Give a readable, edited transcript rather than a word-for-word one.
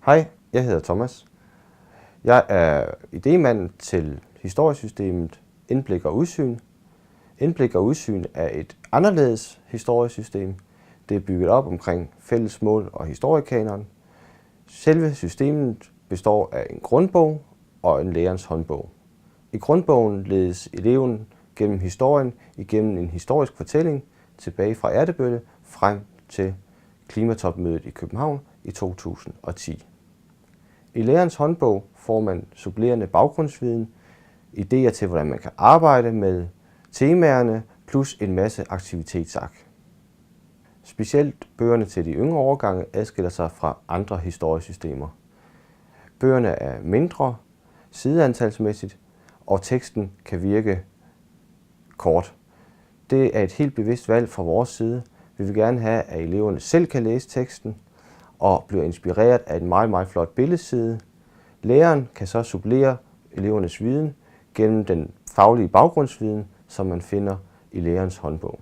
Hej, jeg hedder Thomas. Jeg er idémand til historiesystemet Indblik og Udsyn. Indblik og Udsyn er et anderledes historiesystem. Det er bygget op omkring fælles mål og historiekanon. Selve systemet består af en grundbog og en lærerens håndbog. I grundbogen ledes eleven gennem historien igennem en historisk fortælling tilbage fra Ertebølle frem til klimatopmødet i København i 2010. I lærerens håndbog får man supplerende baggrundsviden, idéer til, hvordan man kan arbejde med temaerne, plus en masse aktivitetsark. Specielt bøgerne til de yngre årgange adskiller sig fra andre historiesystemer. Bøgerne er mindre, sideantalsmæssigt, og teksten kan virke kort. Det er et helt bevidst valg fra vores side. Vi vil gerne have, at eleverne selv kan læse teksten og bliver inspireret af en meget, meget flot billedside. Læreren kan så supplere elevernes viden gennem den faglige baggrundsviden, som man finder i lærerens håndbog.